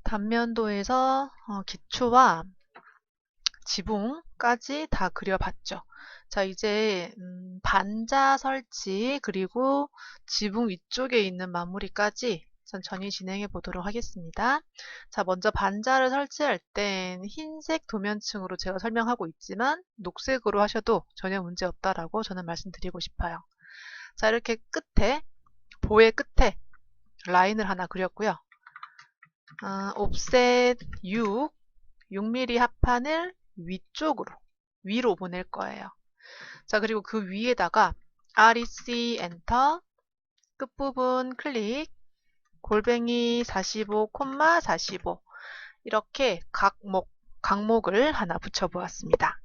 단면도에서 기초와 지붕까지 다 그려봤죠. 자, 이제 반자 설치 그리고 지붕 위쪽에 있는 마무리까지 천천히 진행해 보도록 하겠습니다. 자, 먼저 반자를 설치할 땐 흰색 도면층으로 제가 설명하고 있지만 녹색으로 하셔도 전혀 문제 없다라고 저는 말씀드리고 싶어요. 자, 이렇게 끝에 보의 끝에 라인을 하나 그렸고요. 옵셋 6mm 합판을 위로 보낼 거예요. 자, 그리고 그 위에다가 REC 엔터, 끝부분 클릭, 골뱅이 45, 45 이렇게 각목을 하나 붙여보았습니다.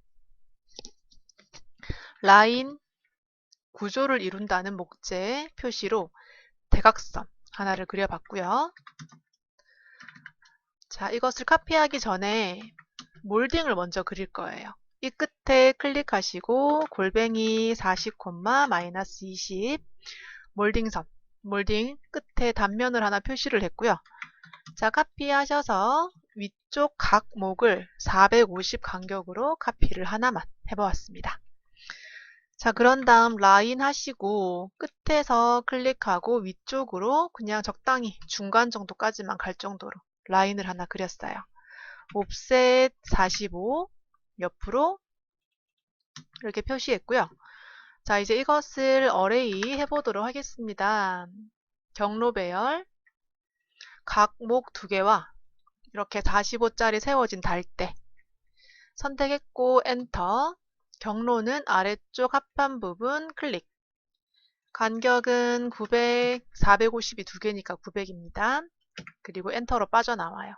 라인 구조를 이룬다는 목재 표시로 대각선 하나를 그려봤고요. 자, 이것을 카피하기 전에 몰딩을 먼저 그릴 거예요. 이 끝에 클릭하시고 골뱅이 40, 마이너스 20 몰딩선, 몰딩 끝에 단면을 하나 표시를 했고요. 자, 카피하셔서 위쪽 각목을 450 간격으로 카피를 하나만 해보았습니다. 자, 그런 다음 라인 하시고 끝에서 클릭하고 위쪽으로 그냥 적당히 중간 정도까지만 갈 정도로 라인을 하나 그렸어요. 옵셋 45 옆으로 이렇게 표시했고요. 자, 이제 이것을 어레이 해보도록 하겠습니다. 경로 배열, 각목 2개와 이렇게 45짜리 세워진 달대 선택했고 엔터, 경로는 아래쪽 합판 부분 클릭, 간격은 900, 450이 2개니까 900입니다. 그리고 엔터로 빠져나와요.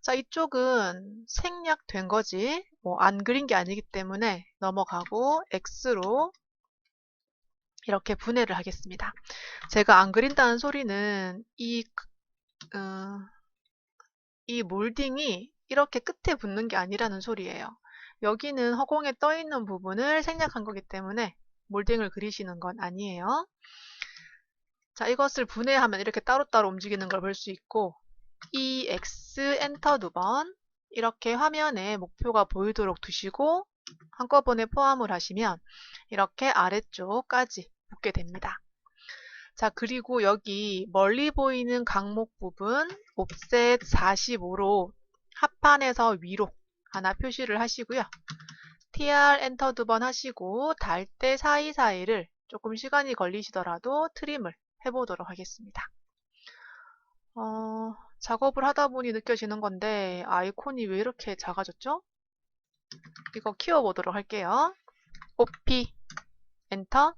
자, 이쪽은 생략된 거지 안 그린 게 아니기 때문에 넘어가고 X로 이렇게 분해를 하겠습니다. 제가 안 그린다는 소리는 이 몰딩이 이렇게 끝에 붙는 게 아니라는 소리예요. 여기는 허공에 떠 있는 부분을 생략한 거기 때문에 몰딩을 그리시는 건 아니에요. 자, 이것을 분해하면 이렇게 따로따로 움직이는 걸 볼 수 있고 EX 엔터 2번 이렇게 화면에 목표가 보이도록 두시고 한꺼번에 포함을 하시면 이렇게 아래쪽까지 붙게 됩니다. 자, 그리고 여기 멀리 보이는 각목 부분 옵셋 45로 합판에서 위로 하나 표시를 하시고요. TR 엔터 2번 하시고 달대 사이사이를 조금 시간이 걸리시더라도 트림을 해보도록 하겠습니다. 작업을 하다 보니 느껴지는 건데 아이콘이 왜 이렇게 작아졌죠? 이거 키워보도록 할게요. OP 엔터.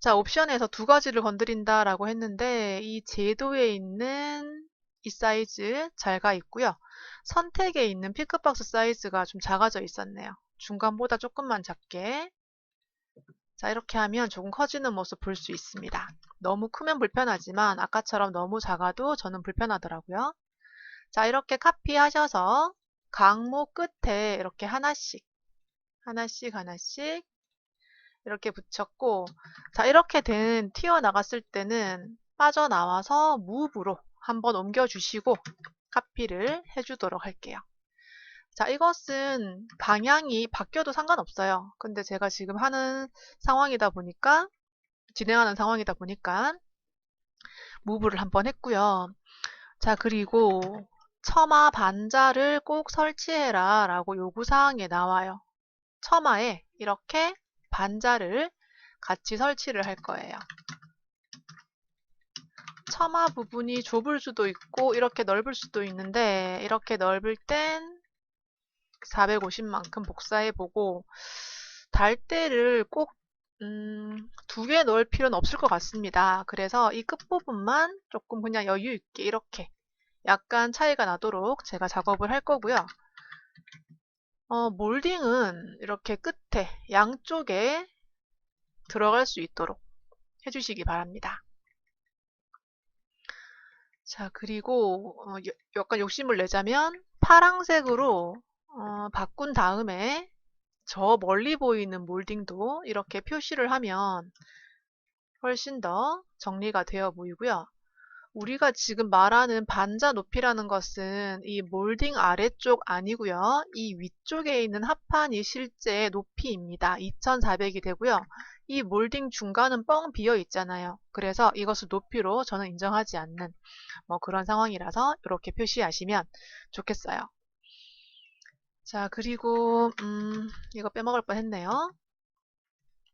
자, 옵션에서 2가지를 건드린다 라고 했는데 이 제도에 있는 이 사이즈 잘 가 있고요. 선택에 있는 피크박스 사이즈가 좀 작아져 있었네요. 중간보다 조금만 작게. 자, 이렇게 하면 조금 커지는 모습 볼 수 있습니다. 너무 크면 불편하지만 아까처럼 너무 작아도 저는 불편하더라고요. 자, 이렇게 카피하셔서 각목 끝에 이렇게 하나씩 이렇게 붙였고, 자, 이렇게 튀어나갔을 때는 빠져나와서 무브로 한번 옮겨주시고 카피를 해주도록 할게요. 자, 이것은 방향이 바뀌어도 상관없어요. 근데 제가 지금 진행하는 상황이다 보니까 무브를 한번 했고요. 자, 그리고 처마 반자를 꼭 설치해라 라고 요구사항에 나와요. 처마에 이렇게 반자를 같이 설치를 할 거예요. 처마 부분이 좁을 수도 있고 이렇게 넓을 수도 있는데 이렇게 넓을 땐 450만큼 복사해보고 달대를 꼭 2개 넣을 필요는 없을 것 같습니다. 그래서 이 끝부분만 조금 그냥 여유있게 이렇게 약간 차이가 나도록 제가 작업을 할 거고요. 몰딩은 이렇게 끝에 양쪽에 들어갈 수 있도록 해주시기 바랍니다. 자, 그리고 약간 욕심을 내자면 파랑색으로 바꾼 다음에 저 멀리 보이는 몰딩도 이렇게 표시를 하면 훨씬 더 정리가 되어 보이고요. 우리가 지금 말하는 반자 높이라는 것은 이 몰딩 아래쪽 아니고요. 이 위쪽에 있는 합판이 실제 높이입니다. 2400이 되고요. 이 몰딩 중간은 뻥 비어 있잖아요. 그래서 이것을 높이로 저는 인정하지 않는 그런 상황이라서 이렇게 표시하시면 좋겠어요. 자, 그리고 이거 빼먹을 뻔했네요.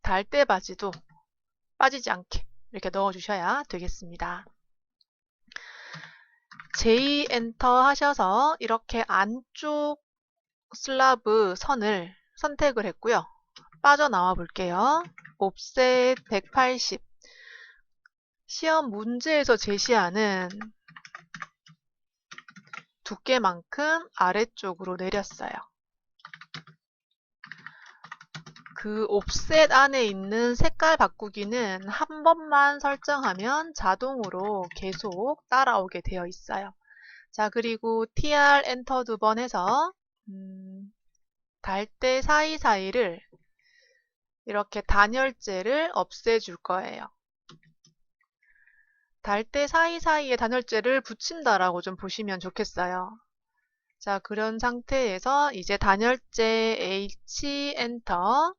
달대 바지도 빠지지 않게 이렇게 넣어주셔야 되겠습니다. J 엔터 하셔서 이렇게 안쪽 슬라브 선을 선택을 했고요. 빠져나와 볼게요. 옵셋 180. 시험 문제에서 제시하는 두께만큼 아래쪽으로 내렸어요. 그 옵셋 안에 있는 색깔 바꾸기는 한 번만 설정하면 자동으로 계속 따라오게 되어 있어요. 자, 그리고 TR 엔터 2번 해서 달대 사이사이를 이렇게 단열재를 없애줄 거예요. 달대 사이사이에 단열재를 붙인다라고 좀 보시면 좋겠어요. 자, 그런 상태에서 이제 단열재 H 엔터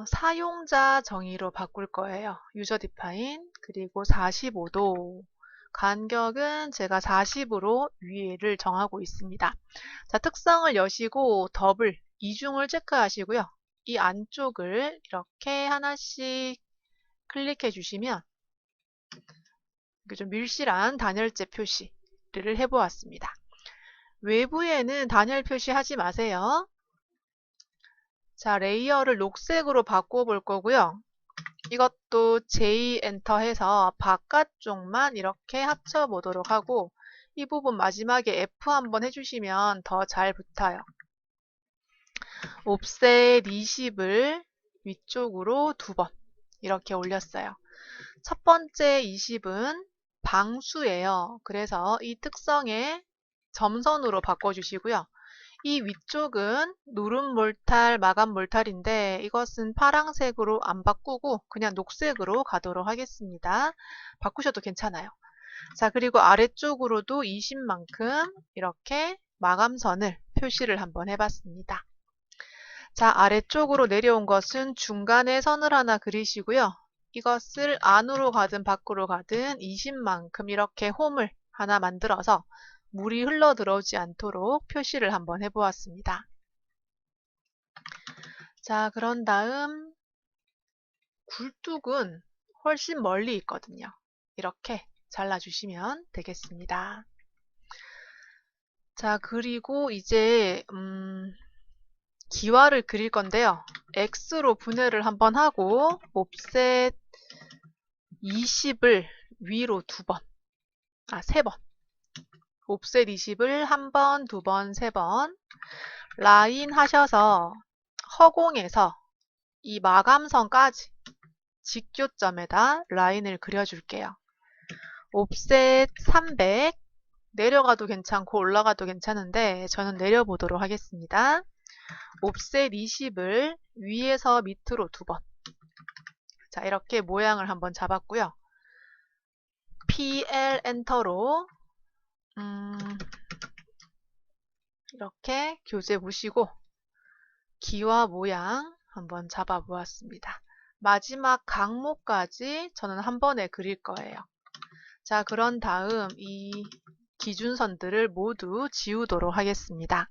사용자 정의로 바꿀 거예요. 유저 디파인 그리고 45도 간격은 제가 40으로 위를 정하고 있습니다. 자, 특성을 여시고 더블 이중을 체크하시고요. 이 안쪽을 이렇게 하나씩 클릭해 주시면 좀 밀실한 단열재 표시를 해보았습니다. 외부에는 단열 표시하지 마세요. 자, 레이어를 녹색으로 바꿔볼 거고요. 이것도 J 엔터 해서 바깥쪽만 이렇게 합쳐 보도록 하고 이 부분 마지막에 F 한번 해주시면 더 잘 붙어요. 옵셋 20을 위쪽으로 2번 이렇게 올렸어요. 첫 번째 20은 방수예요. 그래서 이 특성에 점선으로 바꿔주시고요. 이 위쪽은 누름 몰탈, 마감 몰탈인데 이것은 파란색으로 안 바꾸고 그냥 녹색으로 가도록 하겠습니다. 바꾸셔도 괜찮아요. 자, 그리고 아래쪽으로도 20만큼 이렇게 마감선을 표시를 한번 해봤습니다. 자, 아래쪽으로 내려온 것은 중간에 선을 하나 그리시고요. 이것을 안으로 가든 밖으로 가든 20만큼 이렇게 홈을 하나 만들어서 물이 흘러 들어오지 않도록 표시를 한번 해보았습니다. 자, 그런 다음 굴뚝은 훨씬 멀리 있거든요. 이렇게 잘라주시면 되겠습니다. 자, 그리고 이제 기와를 그릴 건데요. X로 분해를 한번 하고 옵셋 20을 위로 2번, 3번. 옵셋 20을 1번, 2번, 3번 라인 하셔서 허공에서 이 마감선까지 직교점에다 라인을 그려줄게요. 옵셋 300 내려가도 괜찮고 올라가도 괜찮은데 저는 내려보도록 하겠습니다. 옵셋 20을 위에서 밑으로 2번. 자, 이렇게 모양을 한번 잡았고요. PL 엔터로 이렇게 교재 보시고 기와 모양 한번 잡아 보았습니다. 마지막 각목까지 저는 한 번에 그릴 거예요. 자, 그런 다음 이 기준선들을 모두 지우도록 하겠습니다.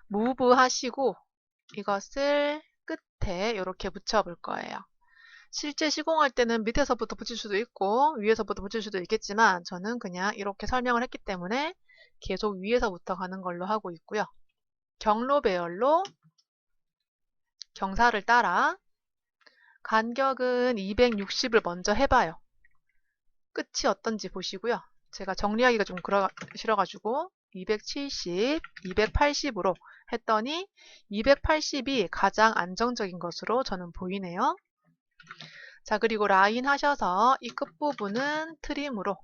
무브 하시고 이것을 끝에 이렇게 붙여 볼 거예요. 실제 시공할 때는 밑에서부터 붙일 수도 있고 위에서부터 붙일 수도 있겠지만 저는 그냥 이렇게 설명을 했기 때문에 계속 위에서부터 가는 걸로 하고 있고요. 경로 배열로 경사를 따라 간격은 260을 먼저 해봐요. 끝이 어떤지 보시고요. 제가 정리하기가 좀 싫어가지고 270, 280으로 했더니 280이 가장 안정적인 것으로 저는 보이네요. 자, 그리고 라인 하셔서 이 끝부분은 트림으로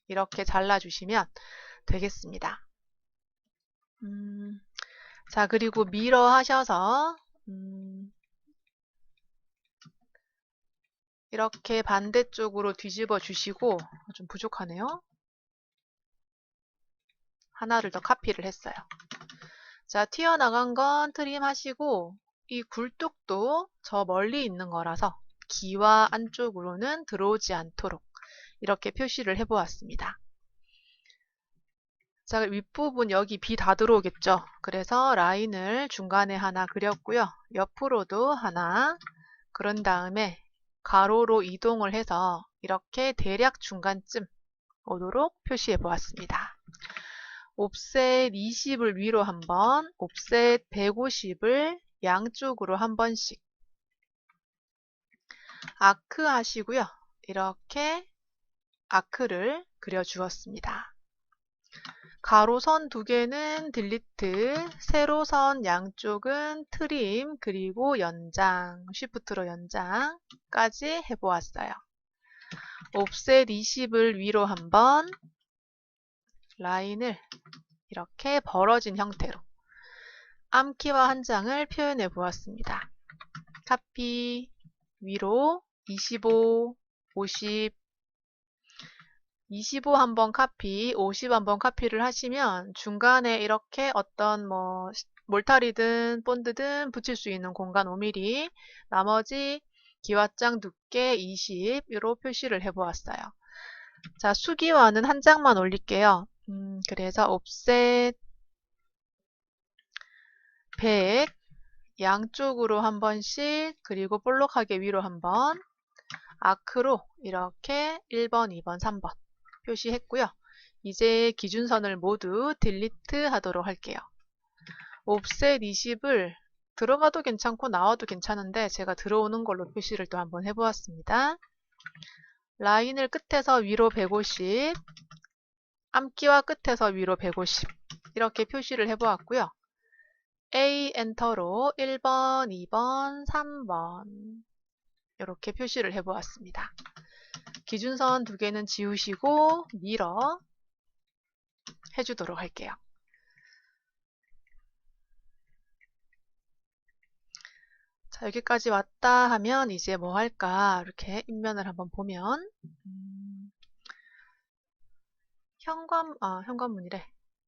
이렇게 잘라주시면 되겠습니다. 자, 그리고 미러 하셔서 이렇게 반대쪽으로 뒤집어 주시고, 좀 부족하네요. 하나를 더 카피를 했어요. 자, 튀어나간 건 트림 하시고, 이 굴뚝도 저 멀리 있는 거라서 기와 안쪽으로는 들어오지 않도록 이렇게 표시를 해 보았습니다. 자, 윗부분 여기 비 다 들어오겠죠? 그래서 라인을 중간에 하나 그렸고요. 옆으로도 하나, 그런 다음에 가로로 이동을 해서 이렇게 대략 중간쯤 오도록 표시해 보았습니다. 옵셋 20을 위로 한번, 옵셋 150을 양쪽으로 한 번씩 아크 하시고요. 이렇게 아크를 그려 주었습니다. 가로선 두 개는 딜리트, 세로선 양쪽은 트림, 그리고 연장, 쉬프트로 연장까지 해보았어요. 옵셋 20을 위로 한번 라인을 이렇게 벌어진 형태로 암키와 한 장을 표현해 보았습니다. 카피, 위로 25, 50, 25 한번 카피, 50 한번 카피를 하시면 중간에 이렇게 어떤 뭐 몰타리든 본드든 붙일 수 있는 공간 5mm, 나머지 기와장 두께 20으로 표시를 해보았어요. 자, 수기와는 한 장만 올릴게요. 그래서 옵셋 100 양쪽으로 한 번씩, 그리고 볼록하게 위로 한 번, 아크로 이렇게 1번, 2번, 3번 표시했고요. 이제 기준선을 모두 딜리트 하도록 할게요. 옵셋 20을 들어가도 괜찮고 나와도 괜찮은데 제가 들어오는 걸로 표시를 또 한번 해보았습니다. 라인을 끝에서 위로 150, 암기와 끝에서 위로 150 이렇게 표시를 해보았고요. A 엔터로 1번, 2번, 3번 이렇게 표시를 해보았습니다. 기준선 두 개는 지우시고 밀어 해주도록 할게요. 자, 여기까지 왔다 하면 이제 뭐 할까? 이렇게 인면을 한번 보면 현관문이래.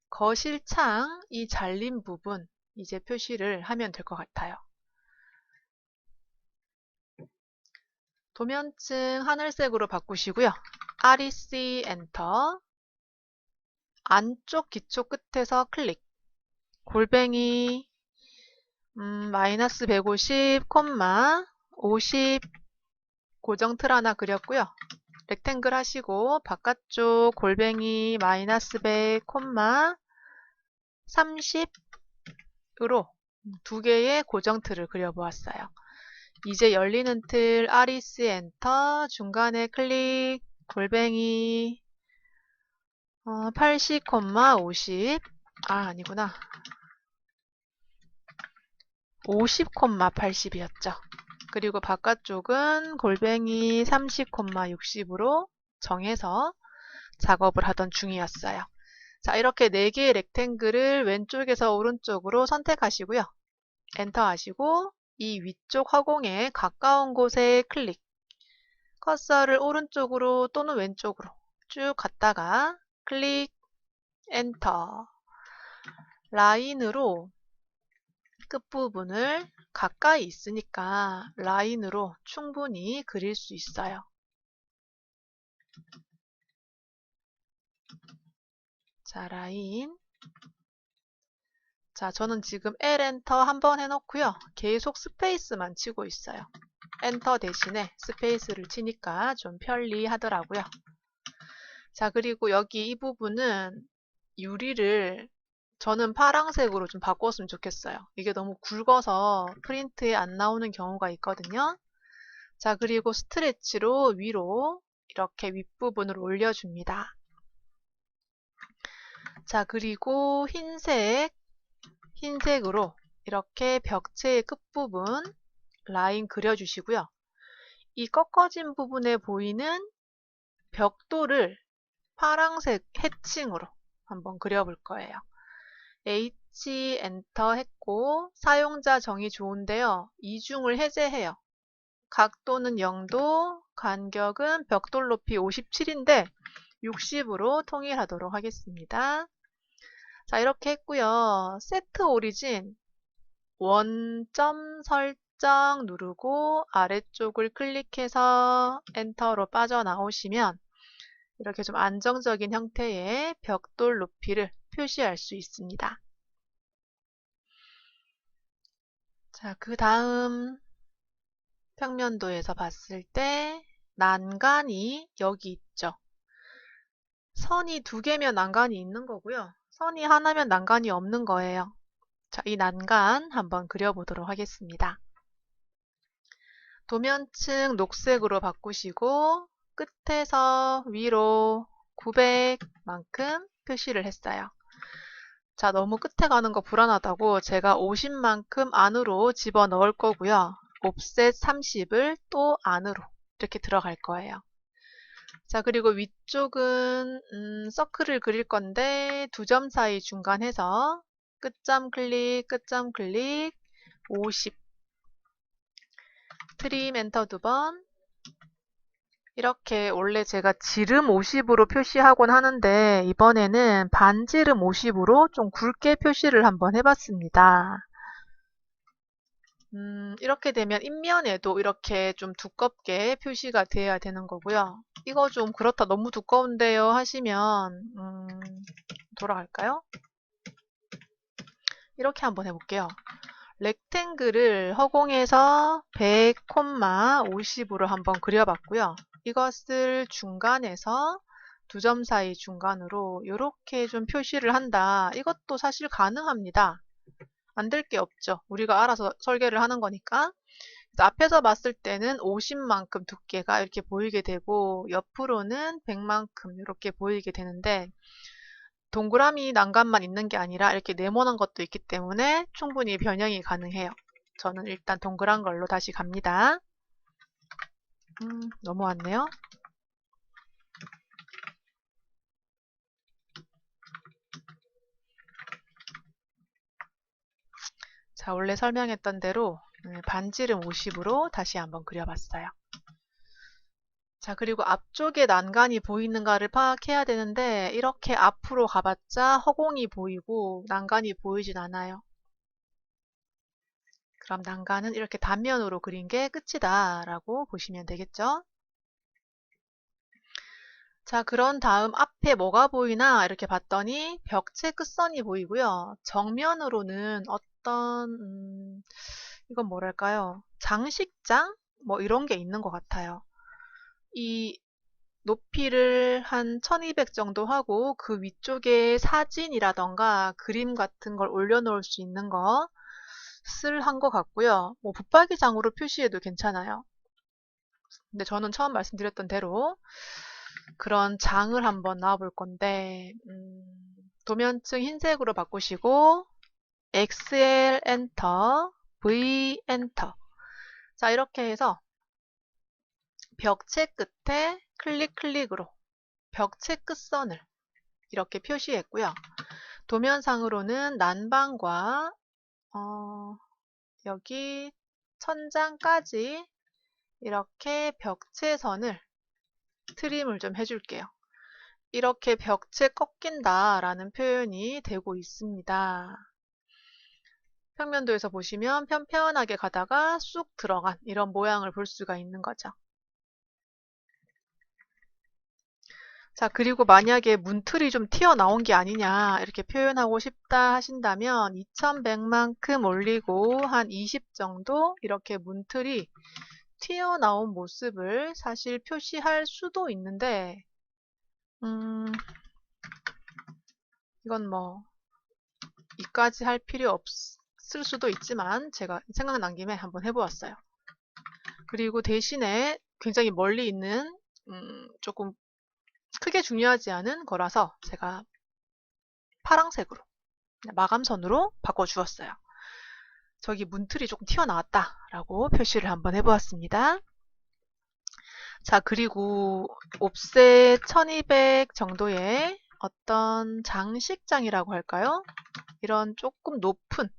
거실창 이 잘린 부분 이제 표시를 하면 될 것 같아요. 도면층 하늘색으로 바꾸시고요. REC 엔터, 안쪽 기초 끝에서 클릭, 골뱅이 마이너스 150, 50 고정 틀 하나 그렸고요. 렉탱글 하시고 바깥쪽 골뱅이 마이너스 100, 30으로 두 개의 고정 틀을 그려보았어요. 이제 열리는 틀 REC 엔터, 중간에 클릭, 골뱅이 80, 50 아니구나. 50, 80이었죠. 그리고 바깥쪽은 골뱅이 30, 60으로 정해서 작업을 하던 중이었어요. 자, 이렇게 4개의 렉탱글을 왼쪽에서 오른쪽으로 선택하시고요. 엔터 하시고 이 위쪽 허공에 가까운 곳에 클릭, 커서를 오른쪽으로 또는 왼쪽으로 쭉 갔다가 클릭, 엔터, 라인으로 끝부분을 가까이 있으니까 라인으로 충분히 그릴 수 있어요. 자, 라인. 자, 저는 지금 L 엔터 한번 해놓고요. 계속 스페이스만 치고 있어요. 엔터 대신에 스페이스를 치니까 좀 편리하더라고요. 자, 그리고 여기 이 부분은 유리를 저는 파란색으로 좀 바꿨으면 좋겠어요. 이게 너무 굵어서 프린트에 안 나오는 경우가 있거든요. 자, 그리고 스트레치로 위로 이렇게 윗부분을 올려줍니다. 자, 그리고 흰색으로 이렇게 벽체의 끝부분 라인 그려주시고요. 이 꺾어진 부분에 보이는 벽돌을 파란색 해칭으로 한번 그려볼 거예요. 터치 엔터 했고 사용자 정의 좋은데요. 이중을 해제해요. 각도는 0도, 간격은 벽돌 높이 57인데 60으로 통일하도록 하겠습니다. 자, 이렇게 했고요. 세트 오리진 원점 설정 누르고 아래쪽을 클릭해서 엔터로 빠져나오시면 이렇게 좀 안정적인 형태의 벽돌 높이를 표시할 수 있습니다. 자, 그 다음 평면도에서 봤을 때 난간이 여기 있죠. 선이 두 개면 난간이 있는 거고요. 선이 하나면 난간이 없는 거예요. 자, 이 난간 한번 그려보도록 하겠습니다. 도면층 녹색으로 바꾸시고 끝에서 위로 900만큼 표시를 했어요. 자, 너무 끝에 가는 거 불안하다고 제가 50만큼 안으로 집어넣을 거고요. 옵셋 30을 또 안으로 이렇게 들어갈 거예요. 자, 그리고 위쪽은 서클을 그릴 건데 두 점 사이 중간해서 끝점 클릭, 끝점 클릭 50 트림 엔터 2번. 이렇게 원래 제가 지름 50으로 표시하곤 하는데 이번에는 반지름 50으로 좀 굵게 표시를 한번 해봤습니다. 이렇게 되면 인면에도 이렇게 좀 두껍게 표시가 되어야 되는 거고요. 이거 좀 그렇다 너무 두꺼운데요 하시면 돌아갈까요? 이렇게 한번 해볼게요. 렉탱글을 허공에서 100, 50으로 한번 그려봤고요. 이것을 중간에서 두 점 사이 중간으로 이렇게 좀 표시를 한다. 이것도 사실 가능합니다. 안 될 게 없죠. 우리가 알아서 설계를 하는 거니까. 앞에서 봤을 때는 50만큼 두께가 이렇게 보이게 되고 옆으로는 100만큼 이렇게 보이게 되는데 동그라미 난간만 있는 게 아니라 이렇게 네모난 것도 있기 때문에 충분히 변형이 가능해요. 저는 일단 동그란 걸로 다시 갑니다. 넘어왔네요. 자, 원래 설명했던 대로 반지름 50으로 다시 한번 그려봤어요. 자, 그리고 앞쪽에 난간이 보이는가를 파악해야 되는데 이렇게 앞으로 가봤자 허공이 보이고 난간이 보이진 않아요. 그럼 난간은 이렇게 단면으로 그린 게 끝이다 라고 보시면 되겠죠. 자, 그런 다음 앞에 뭐가 보이나 이렇게 봤더니 벽체 끝선이 보이고요. 정면으로는 어떤 이건 뭐랄까요? 장식장? 뭐 이런 게 있는 것 같아요. 이 높이를 한 1200 정도 하고 그 위쪽에 사진이라던가 그림 같은 걸 올려놓을 수 있는 것을 한 것 같고요. 뭐 붙박이장으로 표시해도 괜찮아요. 근데 저는 처음 말씀드렸던 대로 그런 장을 한번 놔볼 건데 도면층 흰색으로 바꾸시고 XL 엔터, V 엔터. 자, 이렇게 해서 벽체 끝에 클릭으로 벽체 끝선을 이렇게 표시했고요. 도면상으로는 난방과 여기 천장까지 이렇게 벽체선을 트림을 좀 해줄게요. 이렇게 벽체 꺾인다 라는 표현이 되고 있습니다. 평면도에서 보시면 편편하게 가다가 쑥 들어간 이런 모양을 볼 수가 있는 거죠. 자, 그리고 만약에 문틀이 좀 튀어나온 게 아니냐 이렇게 표현하고 싶다 하신다면 2100만큼 올리고 한 20 정도 이렇게 문틀이 튀어나온 모습을 사실 표시할 수도 있는데 이건 뭐 이까지 할 필요 없을 수도 있지만 제가 생각난 김에 한번 해보았어요. 그리고 대신에 굉장히 멀리 있는 조금 크게 중요하지 않은 거라서 제가 파란색으로 마감선으로 바꿔주었어요. 저기 문틀이 조금 튀어나왔다 라고 표시를 한번 해보았습니다. 자, 그리고 옵셋 1200 정도의 어떤 장식장이라고 할까요? 이런 조금 높은,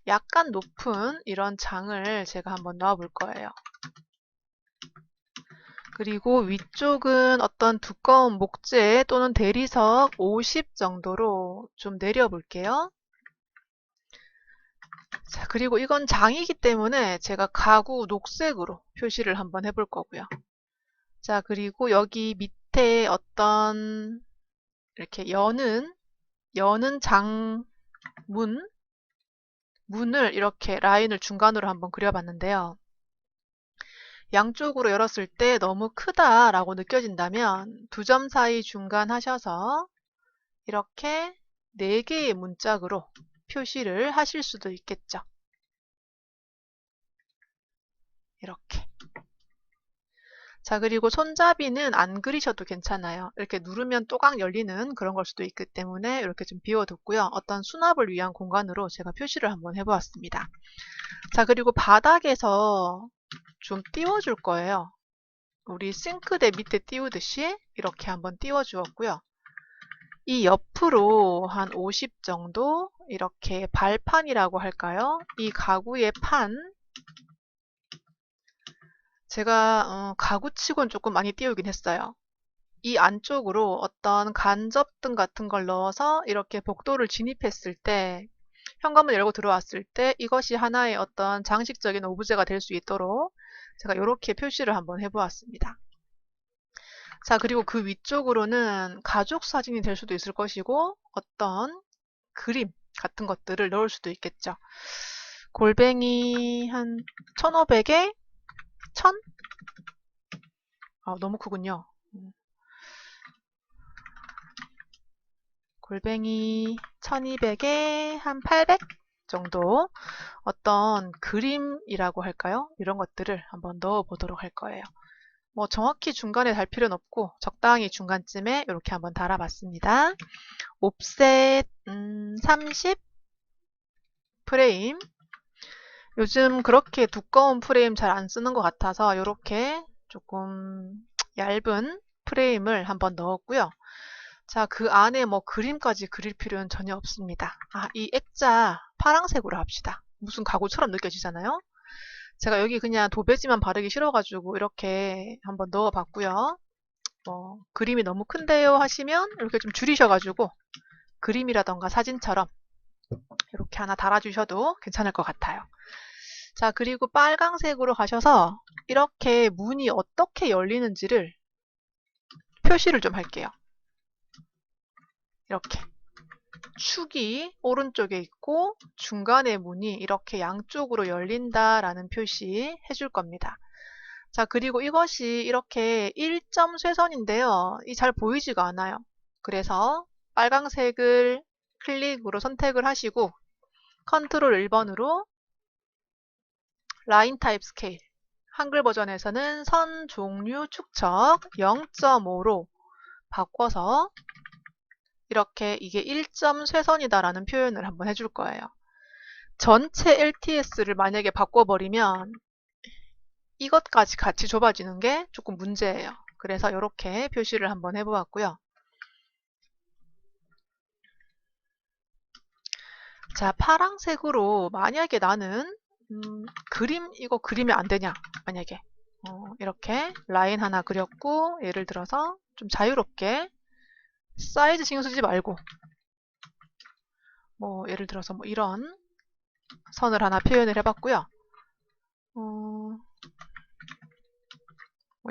약간 높은 이런 장을 제가 한번 넣어 볼 거예요. 그리고 위쪽은 어떤 두꺼운 목재 또는 대리석 50 정도로 좀 내려 볼게요. 자, 그리고 이건 장이기 때문에 제가 가구 녹색으로 표시를 한번 해볼 거고요. 자, 그리고 여기 밑에 어떤 이렇게 여는 문을 이렇게 라인을 중간으로 한번 그려봤는데요. 양쪽으로 열었을 때 너무 크다라고 느껴진다면 두 점 사이 중간 하셔서 이렇게 4개의 문짝으로 표시를 하실 수도 있겠죠. 이렇게. 자, 그리고 손잡이는 안 그리셔도 괜찮아요. 이렇게 누르면 또각 열리는 그런 걸 수도 있기 때문에 이렇게 좀 비워뒀고요. 어떤 수납을 위한 공간으로 제가 표시를 한번 해보았습니다. 자, 그리고 바닥에서 좀 띄워줄 거예요. 우리 싱크대 밑에 띄우듯이 이렇게 한번 띄워주었고요. 이 옆으로 한 50 정도 이렇게 발판이라고 할까요? 이 가구의 판, 제가 가구치곤 조금 많이 띄우긴 했어요. 이 안쪽으로 어떤 간접등 같은 걸 넣어서 이렇게 복도를 진입했을 때 현관문 열고 들어왔을 때 이것이 하나의 어떤 장식적인 오브제가 될 수 있도록 제가 이렇게 표시를 한번 해보았습니다. 자, 그리고 그 위쪽으로는 가족 사진이 될 수도 있을 것이고 어떤 그림 같은 것들을 넣을 수도 있겠죠. 골뱅이 한 1500에 1000? 너무 크군요. 골뱅이 1200에 한 800 정도 어떤 그림이라고 할까요? 이런 것들을 한번 넣어 보도록 할 거예요. 뭐 정확히 중간에 달 필요는 없고 적당히 중간쯤에 이렇게 한번 달아봤습니다. 옵셋 30 프레임. 요즘 그렇게 두꺼운 프레임 잘 안 쓰는 것 같아서 이렇게 조금 얇은 프레임을 한번 넣었고요. 자, 그 안에 뭐 그림까지 그릴 필요는 전혀 없습니다. 이 액자 파란색으로 합시다. 무슨 가구처럼 느껴지잖아요. 제가 여기 그냥 도배지만 바르기 싫어가지고 이렇게 한번 넣어봤고요. 뭐 그림이 너무 큰데요 하시면 이렇게 좀 줄이셔가지고 그림이라던가 사진처럼 이렇게 하나 달아주셔도 괜찮을 것 같아요. 자, 그리고 빨강색으로 가셔서 이렇게 문이 어떻게 열리는지를 표시를 좀 할게요. 이렇게 축이 오른쪽에 있고 중간에 문이 이렇게 양쪽으로 열린다라는 표시 해줄 겁니다. 자, 그리고 이것이 이렇게 1점 쇠선인데요. 이 잘 보이지가 않아요. 그래서 빨강색을 클릭으로 선택을 하시고 컨트롤 1번으로 라인 타입 스케일, 한글 버전에서는 선 종류 축척 0.5로 바꿔서 이렇게 이게 1점 쇠선이다라는 표현을 한번 해줄 거예요. 전체 LTS를 만약에 바꿔버리면 이것까지 같이 좁아지는 게 조금 문제예요. 그래서 이렇게 표시를 한번 해보았고요. 자, 파란색으로 만약에 나는 이거 그리면 안 되냐? 만약에 이렇게 라인 하나 그렸고 예를 들어서 좀 자유롭게 사이즈 신경 쓰지 말고 뭐 예를 들어서 뭐 이런 선을 하나 표현을 해봤고요. 뭐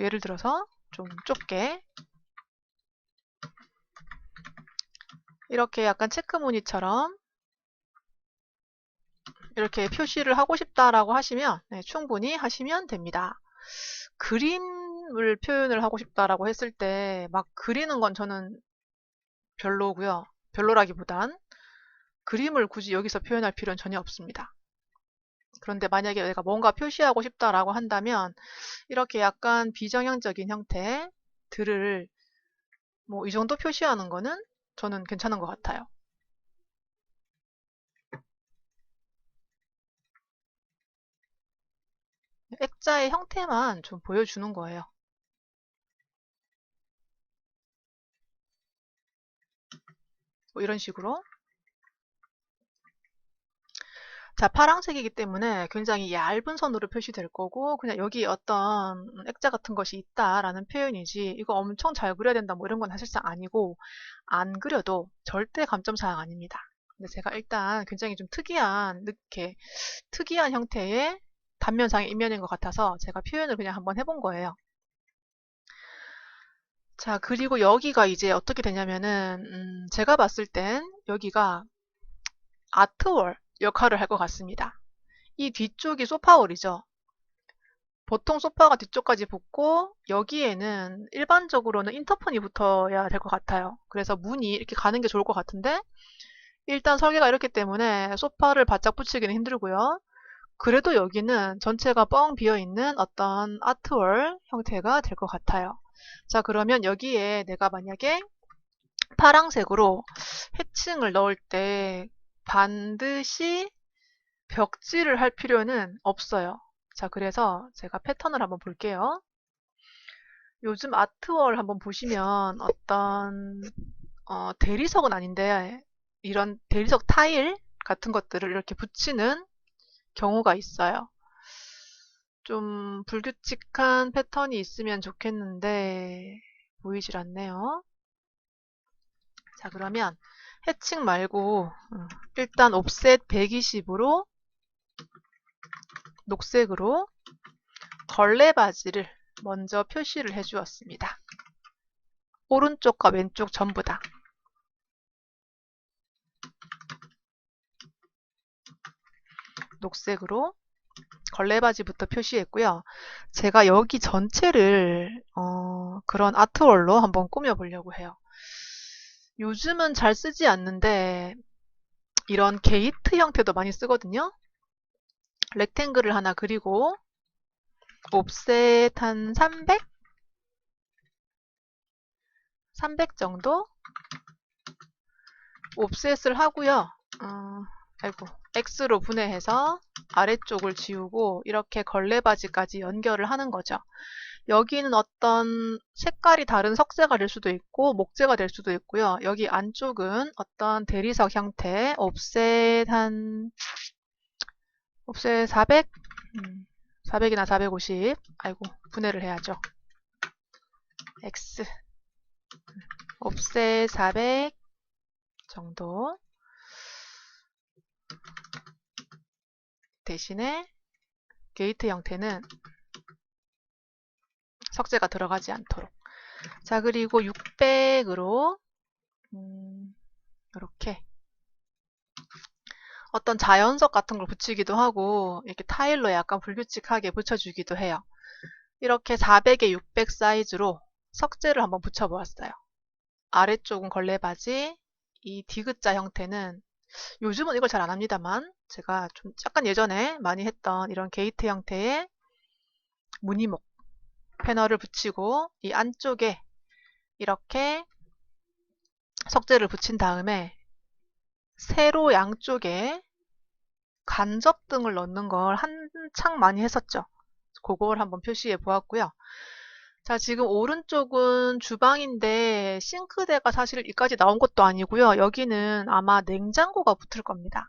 예를 들어서 좀 좁게 이렇게 약간 체크무늬처럼 이렇게 표시를 하고 싶다라고 하시면 충분히 하시면 됩니다. 그림을 표현을 하고 싶다라고 했을 때 막 그리는 건 저는 별로고요. 별로라기보단 그림을 굳이 여기서 표현할 필요는 전혀 없습니다. 그런데 만약에 내가 뭔가 표시하고 싶다라고 한다면 이렇게 약간 비정형적인 형태들을 뭐 이 정도 표시하는 거는 저는 괜찮은 것 같아요. 액자의 형태만 좀 보여주는 거예요. 뭐 이런 식으로. 자, 파란색이기 때문에 굉장히 얇은 선으로 표시될 거고, 그냥 여기 어떤 액자 같은 것이 있다라는 표현이지, 이거 엄청 잘 그려야 된다 뭐 이런 건 사실상 아니고, 안 그려도 절대 감점사항 아닙니다. 근데 제가 일단 굉장히 좀 특이한 형태의 단면상의 이면인 것 같아서 제가 표현을 그냥 한번 해본 거예요. 자, 그리고 여기가 이제 어떻게 되냐면은, 제가 봤을 땐 여기가 아트월 역할을 할 것 같습니다. 이 뒤쪽이 소파월이죠. 보통 소파가 뒤쪽까지 붙고 여기에는 일반적으로는 인터폰이 붙어야 될 것 같아요. 그래서 문이 이렇게 가는 게 좋을 것 같은데 일단 설계가 이렇기 때문에 소파를 바짝 붙이기는 힘들고요. 그래도 여기는 전체가 뻥 비어있는 어떤 아트월 형태가 될 것 같아요. 자, 그러면 여기에 내가 만약에 파란색으로 해칭을 넣을 때 반드시 벽지를 할 필요는 없어요. 자, 그래서 제가 패턴을 한번 볼게요. 요즘 아트월 한번 보시면 어떤 대리석은 아닌데 이런 대리석 타일 같은 것들을 이렇게 붙이는 경우가 있어요. 좀 불규칙한 패턴이 있으면 좋겠는데 보이질 않네요. 자, 그러면 해칭 말고 일단 옵셋 120으로 녹색으로 걸레 바지를 먼저 표시를 해 주었습니다. 오른쪽과 왼쪽 전부 다. 녹색으로 걸레 바지부터 표시했고요. 제가 여기 전체를 그런 아트월로 한번 꾸며 보려고 해요. 요즘은 잘 쓰지 않는데 이런 게이트 형태도 많이 쓰거든요. 렉탱글을 하나 그리고 옵셋 한 300? 300 정도 옵셋을 하고요. X로 분해해서 아래쪽을 지우고 이렇게 걸레바지까지 연결을 하는 거죠. 여기는 어떤 색깔이 다른 석재가 될 수도 있고 목재가 될 수도 있고요. 여기 안쪽은 어떤 대리석 형태 옵셋 400? 400이나 450. 아이고, 분해를 해야죠. X 옵셋 400 정도 대신에 게이트 형태는 석재가 들어가지 않도록. 자, 그리고 600으로 이렇게 어떤 자연석 같은 걸 붙이기도 하고 이렇게 타일로 약간 불규칙하게 붙여주기도 해요. 이렇게 400에 600 사이즈로 석재를 한번 붙여보았어요. 아래쪽은 걸레바지, 이 디귿자 형태는 요즘은 이걸 잘 안 합니다만 제가 좀 약간 예전에 많이 했던 이런 게이트 형태의 무늬목 패널을 붙이고 이 안쪽에 이렇게 석재를 붙인 다음에 세로 양쪽에 간접등을 넣는 걸 한창 많이 했었죠. 그걸 한번 표시해 보았고요. 자, 지금 오른쪽은 주방인데 싱크대가 사실 여기까지 나온 것도 아니고요. 여기는 아마 냉장고가 붙을 겁니다.